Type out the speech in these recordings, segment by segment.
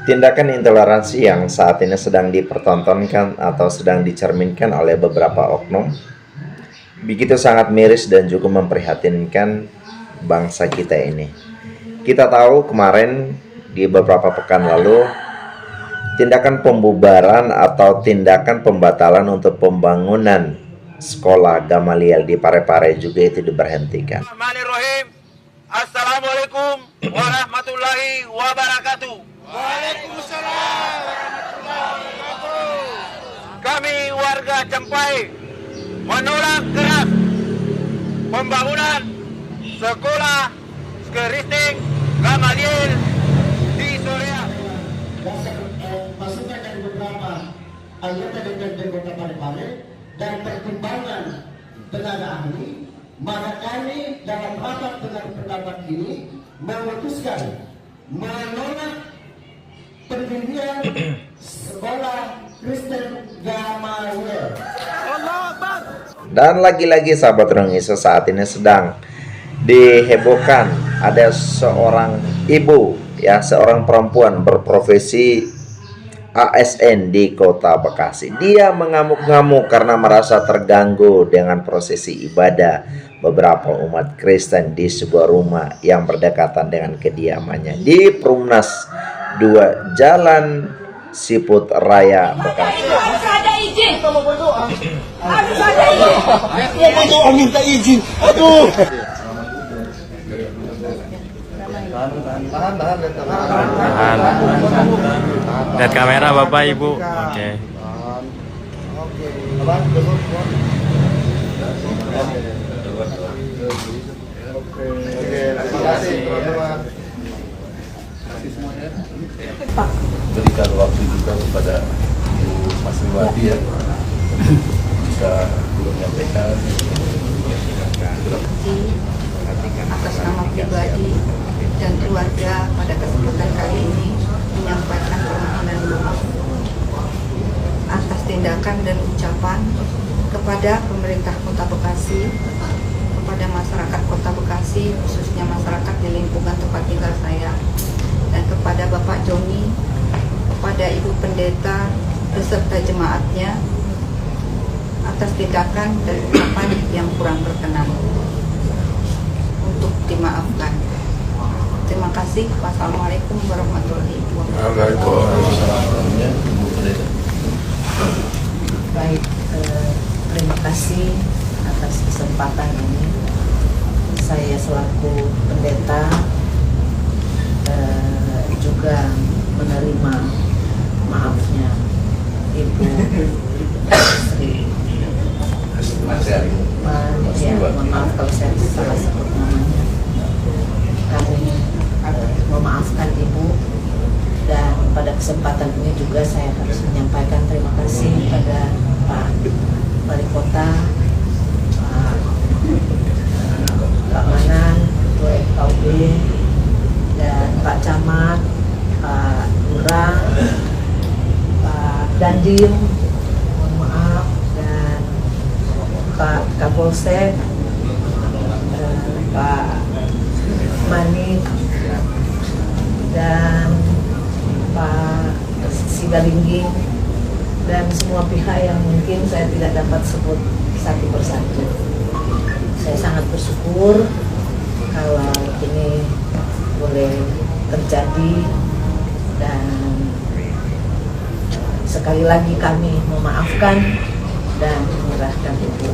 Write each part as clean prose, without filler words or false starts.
Tindakan intoleransi yang saat ini sedang dipertontonkan atau sedang dicerminkan oleh beberapa oknum begitu sangat miris dan juga memprihatinkan bangsa kita ini. Kita tahu kemarin di beberapa pekan lalu tindakan pembubaran atau tindakan pembatalan untuk pembangunan sekolah Gamaliel di Parepare juga itu diberhentikan. Assalamualaikum warahmatullahi wabarakatuh. Waalaikumsalam warahmatullahi wabarakatuh. Kami warga Cempai menolak keras pembangunan sekolah Kristing Gamaliel di Sorea. Masukan dari beberapa anggota DPRD Kota Parepare dan pertimbangan tenaga ahli, maka kami dalam rapat dengan pendapat ini memutuskan menolak pendirian sekolah Kristen Gamaliel. Dan lagi-lagi sahabat Rengiso, saat ini sedang dihebohkan ada seorang ibu ya, seorang perempuan berprofesi ASN di Kota Bekasi. Dia mengamuk-ngamuk karena merasa terganggu dengan prosesi ibadah beberapa umat Kristen di sebuah rumah yang berdekatan dengan kediamannya di Perumnas 2 Jalan Siput Raya Bekasi. Harus ada izin. Harus ada izin. Mau berdoa minta izin. Aduh. Lihat kamera Bapak Ibu. Oke. Terima kasih teman-teman. Berikan waktu juga kepada Ibu Mas Riwati ya, bisa menyampaikan atas nama pribadi dan keluarga pada kesempatan kali ini menyampaikan permohonan maaf atas tindakan dan ucapan kepada pemerintah Kota Bekasi, kepada masyarakat Kota Bekasi, khususnya masyarakat di lingkungan tempat tinggal saya, dan kepada Bapak Joni, kepada Ibu Pendeta beserta jemaatnya atas tindakan dan ucapan yang kurang berkenan, untuk dimaafkan. Terima kasih. Wassalamualaikum warahmatullahi wabarakatuh. Baik, terima kasih atas kesempatan ini. Saya selaku pendeta juga menerima maafnya Ibu Sri. Mohon maaf kalau saya salah sebut namanya. Kami memaafkan Ibu, dan pada kesempatan ini juga saya harus menyampaikan terima kasih kepada Pak Wali Kota, Pak Keamanan, Ketua FKUB, dan Pak Camat, Pak Lurah, Pak Dandim, mohon maaf, dan Pak Kapolsek, Pak Manik, dan Pak Sigalingging, dan semua pihak yang mungkin saya tidak dapat sebut satu persatu. Saya sangat bersyukur kalau ini boleh terjadi, dan sekali lagi kami memaafkan dan menyerahkan Ibu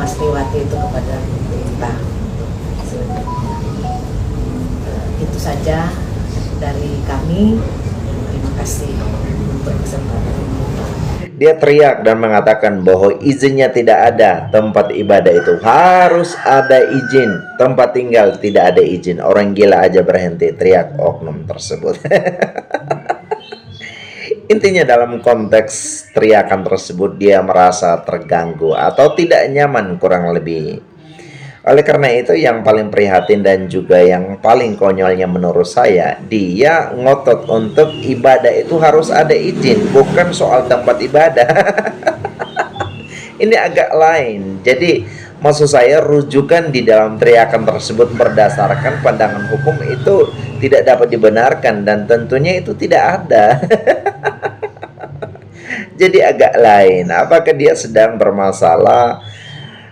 Mas Riwati itu kepada kita. Itu saja dari kami. Terima kasih untuk kesempatan ini. Dia teriak dan mengatakan bahwa izinnya tidak ada, tempat ibadah itu harus ada izin, tempat tinggal tidak ada izin. Orang gila aja berhenti, teriak oknum tersebut. Intinya dalam konteks teriakan tersebut dia merasa terganggu atau tidak nyaman kurang lebih. Oleh karena itu yang paling prihatin dan juga yang paling konyolnya menurut saya, dia ngotot untuk ibadah itu harus ada izin, bukan soal tempat ibadah. Ini agak lain. Jadi Maksud saya, rujukan di dalam teriakan tersebut berdasarkan pandangan hukum itu tidak dapat dibenarkan, dan tentunya itu tidak ada. Jadi agak lain. Apakah dia sedang bermasalah,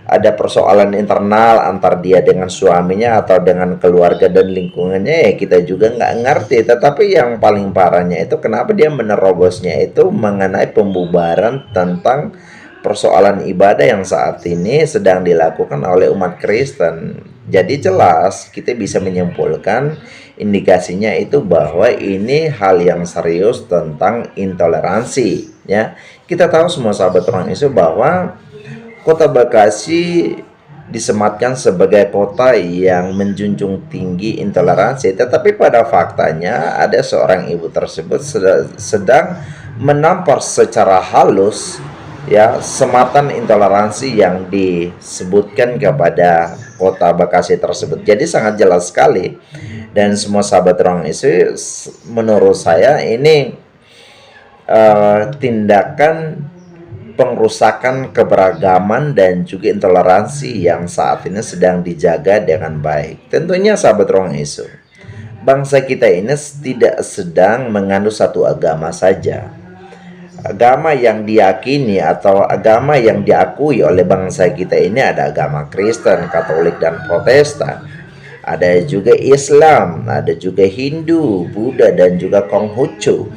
ada persoalan internal antar dia dengan suaminya atau dengan keluarga dan lingkungannya, ya kita juga nggak ngerti. Tetapi yang paling parahnya itu kenapa dia menerobosnya itu mengenai pembubaran tentang persoalan ibadah yang saat ini sedang dilakukan oleh umat Kristen. Jadi jelas kita bisa menyimpulkan indikasinya itu bahwa ini hal yang serius tentang intoleransi, ya. Kita tahu semua sahabat orang Yesus bahwa Kota Bekasi disematkan sebagai kota yang menjunjung tinggi intoleransi, tetapi pada faktanya ada seorang ibu tersebut sedang menampar secara halus, ya, sematan intoleransi yang disebutkan kepada Kota Bekasi tersebut. Jadi sangat jelas sekali, dan semua sahabat orang Yesus menurut saya ini tindakan pengrusakan keberagaman dan juga intoleransi yang saat ini sedang dijaga dengan baik. Tentunya sahabat orang Yesus, bangsa kita ini tidak sedang menganut satu agama saja. Agama yang diyakini atau agama yang diakui oleh bangsa kita ini ada agama Kristen, Katolik, dan Protestan. Ada juga Islam, ada juga Hindu, Buddha, dan juga Konghucu.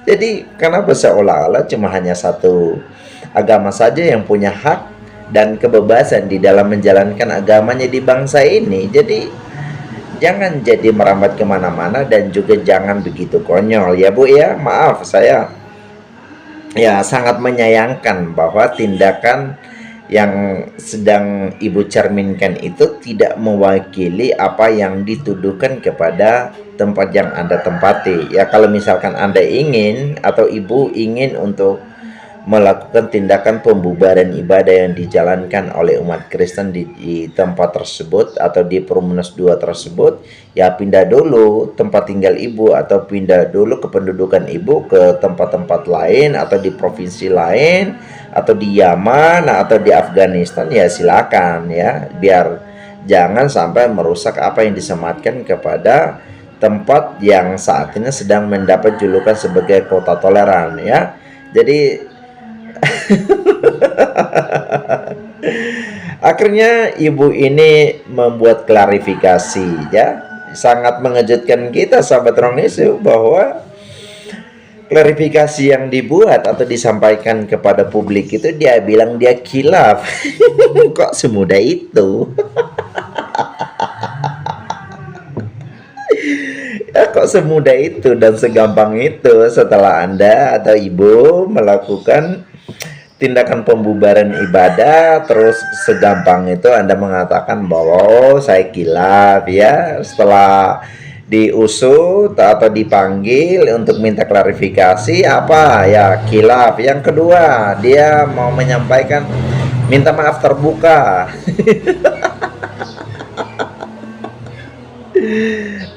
Jadi kenapa seolah-olah cuma hanya satu agama saja yang punya hak dan kebebasan di dalam menjalankan agamanya di bangsa ini? Jadi jangan jadi merambat kemana-mana dan juga jangan begitu konyol, ya Bu ya. Maaf, saya ya sangat menyayangkan bahwa tindakan yang sedang Ibu cerminkan itu tidak mewakili apa yang dituduhkan kepada tempat yang Anda tempati. Ya, kalau misalkan Anda ingin atau Ibu ingin untuk melakukan tindakan pembubaran ibadah yang dijalankan oleh umat Kristen di tempat tersebut atau di Perumnas 2 tersebut, ya pindah dulu tempat tinggal Ibu atau pindah dulu kependudukan Ibu ke tempat-tempat lain atau di provinsi lain atau di Yaman atau di Afghanistan, ya silakan, ya, biar jangan sampai merusak apa yang disematkan kepada tempat yang saat ini sedang mendapat julukan sebagai kota toleran, ya. Jadi akhirnya Ibu ini membuat klarifikasi, ya, sangat mengejutkan kita sahabat orang Yesus, bahwa klarifikasi yang dibuat atau disampaikan kepada publik itu dia bilang dia khilaf. Kok semudah itu? Ya, kok semudah itu dan segampang itu setelah Anda atau Ibu melakukan tindakan pembubaran ibadah, terus segampang itu Anda mengatakan bahwa oh, saya khilaf, ya, setelah diusut atau dipanggil untuk minta klarifikasi apa, ya khilaf. Yang kedua, dia mau menyampaikan minta maaf terbuka.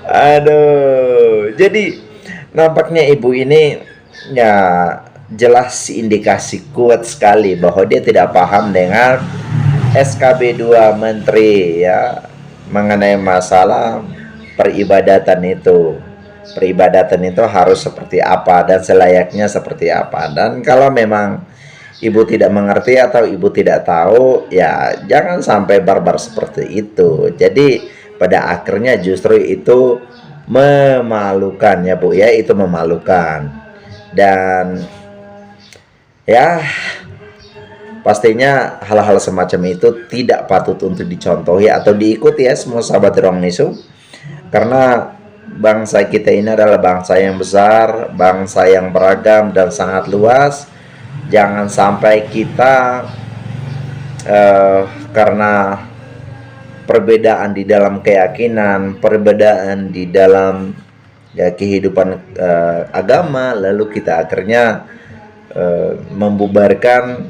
Aduh, jadi nampaknya Ibu ini ya jelas indikasi kuat sekali bahwa dia tidak paham dengan SKB 2 Menteri, ya, mengenai masalah peribadatan itu. Peribadatan itu harus seperti apa dan selayaknya seperti apa. Dan kalau memang Ibu tidak mengerti atau Ibu tidak tahu, ya jangan sampai barbar seperti itu. Jadi pada akhirnya justru itu memalukan, ya Bu ya, itu memalukan. Dan ya pastinya hal-hal semacam itu tidak patut untuk dicontohi atau diikuti, ya semua sahabat Ruang Yesus. Karena bangsa kita ini adalah bangsa yang besar, bangsa yang beragam dan sangat luas. Jangan sampai kita karena perbedaan di dalam keyakinan, perbedaan di dalam ya kehidupan agama, lalu kita akhirnya membubarkan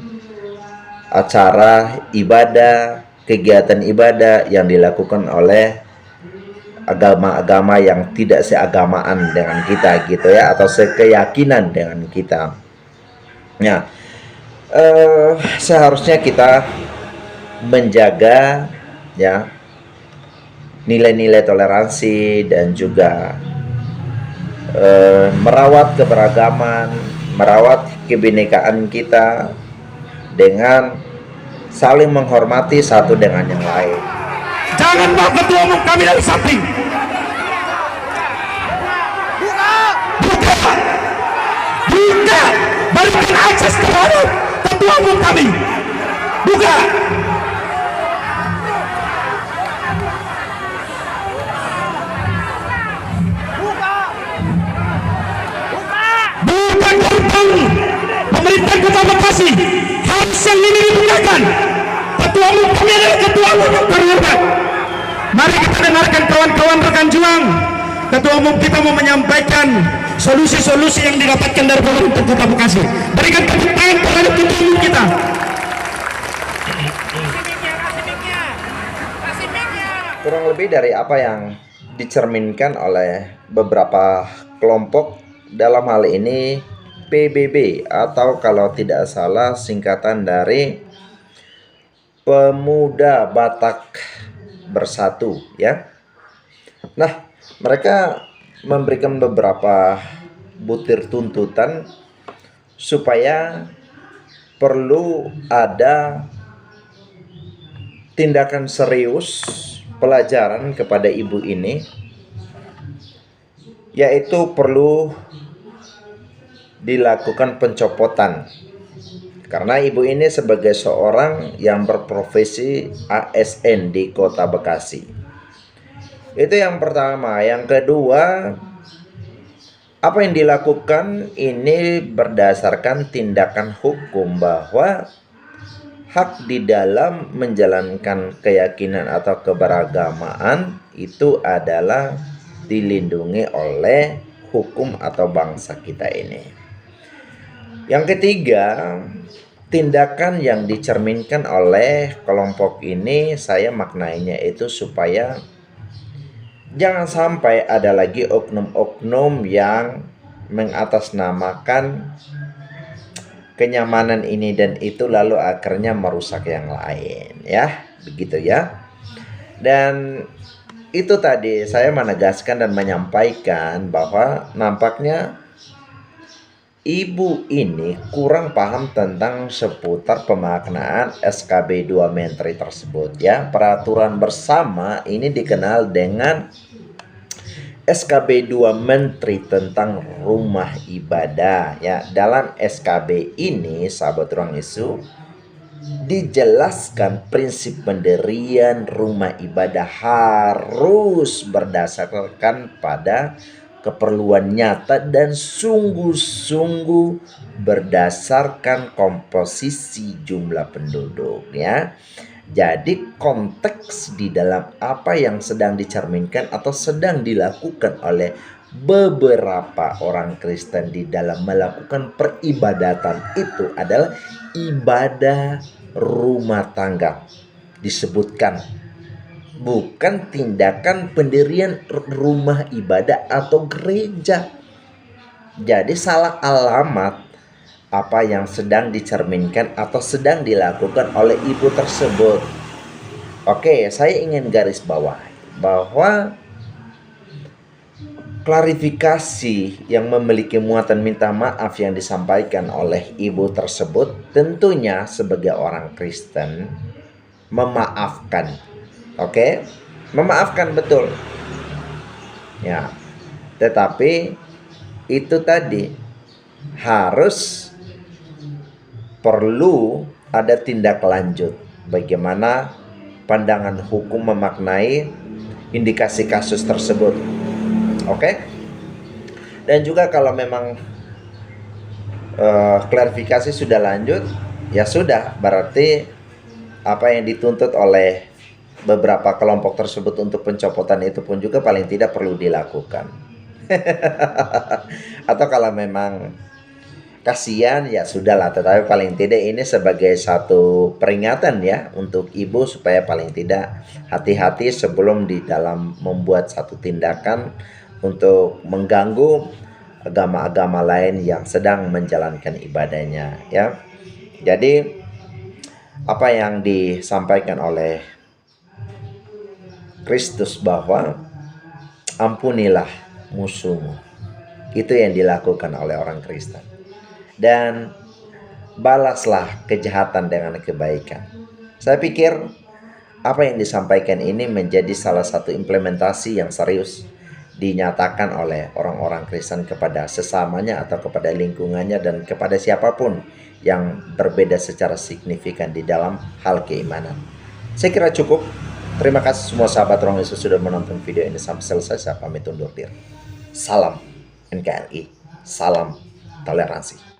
acara ibadah, kegiatan ibadah yang dilakukan oleh agama-agama yang tidak seagamaan dengan kita, gitu ya, atau sekeyakinan dengan kita. Nah, seharusnya kita menjaga ya nilai-nilai toleransi dan juga merawat keberagaman, merawat kebinekaan kita dengan saling menghormati satu dengan yang lain. Jangan bawa ketua umum kami dari samping. Buka, berikan akses kepada ketua umum kami. Buka. Buka gerbang pemerintah Kota Bekasi. Harus yang ini dibukakan. Ketua umum kami adalah ketua umum yang terhormat. Mari kita dengarkan kawan-kawan rekan juang. Ketua umum kita mau menyampaikan solusi-solusi yang didapatkan dari pemerintah Kota Bekasi. Berikan tepuk tangan terhadap ketua umum kita. Kurang lebih dari apa yang dicerminkan oleh beberapa kelompok, dalam hal ini PBB, atau kalau tidak salah singkatan dari Pemuda Batak Bersatu ya. Nah, mereka memberikan beberapa butir tuntutan supaya perlu ada tindakan serius pelajaran kepada ibu ini, yaitu perlu dilakukan pencopotan karena ibu ini sebagai seorang yang berprofesi ASN di Kota Bekasi. Itu yang pertama. Yang kedua, apa yang dilakukan ini berdasarkan tindakan hukum bahwa hak di dalam menjalankan keyakinan atau keberagamaan itu adalah dilindungi oleh hukum atau bangsa kita ini. Yang ketiga, tindakan yang dicerminkan oleh kelompok ini saya maknainya itu supaya jangan sampai ada lagi oknum-oknum yang mengatasnamakan kenyamanan ini dan itu lalu akhirnya merusak yang lain ya, begitu ya. Dan itu tadi saya menegaskan dan menyampaikan bahwa nampaknya ibu ini kurang paham tentang seputar pemaknaan SKB 2 Menteri tersebut ya. Peraturan bersama ini dikenal dengan SKB 2 Menteri tentang rumah ibadah ya. Dalam SKB ini sahabat ruang isu dijelaskan prinsip pendirian rumah ibadah harus berdasarkan pada keperluan nyata dan sungguh-sungguh berdasarkan komposisi jumlah penduduk ya. Jadi konteks di dalam apa yang sedang dicerminkan atau sedang dilakukan oleh beberapa orang Kristen di dalam melakukan peribadatan itu adalah ibadah rumah tangga disebutkan, bukan tindakan pendirian rumah ibadah atau gereja. Jadi salah alamat apa yang sedang dicerminkan atau sedang dilakukan oleh ibu tersebut. Oke, saya ingin garis bawahi bahwa klarifikasi yang memiliki muatan minta maaf yang disampaikan oleh ibu tersebut tentunya sebagai orang Kristen memaafkan. Oke, memaafkan betul ya, tetapi itu tadi harus perlu ada tindak lanjut bagaimana pandangan hukum memaknai indikasi kasus tersebut. Oke, dan juga kalau memang klarifikasi sudah lanjut ya sudah, berarti apa yang dituntut oleh beberapa kelompok tersebut untuk pencopotan itu pun juga paling tidak perlu dilakukan. Atau kalau memang kasihan ya sudahlah, tetapi paling tidak ini sebagai satu peringatan ya untuk ibu supaya paling tidak hati-hati sebelum di dalam membuat satu tindakan untuk mengganggu agama-agama lain yang sedang menjalankan ibadahnya ya. Jadi apa yang disampaikan oleh Kristus bahwa ampunilah musuhmu. Itu yang dilakukan oleh orang Kristen. Dan balaslah kejahatan dengan kebaikan. Saya pikir apa yang disampaikan ini menjadi salah satu implementasi yang serius dinyatakan oleh orang-orang Kristen kepada sesamanya atau kepada lingkungannya dan kepada siapapun yang berbeda secara signifikan di dalam hal keimanan. Saya kira cukup. Terima kasih semua sahabat Ruang Yesus sudah menonton video ini sampai selesai. Saya pamit undur diri. Salam NKRI, salam toleransi.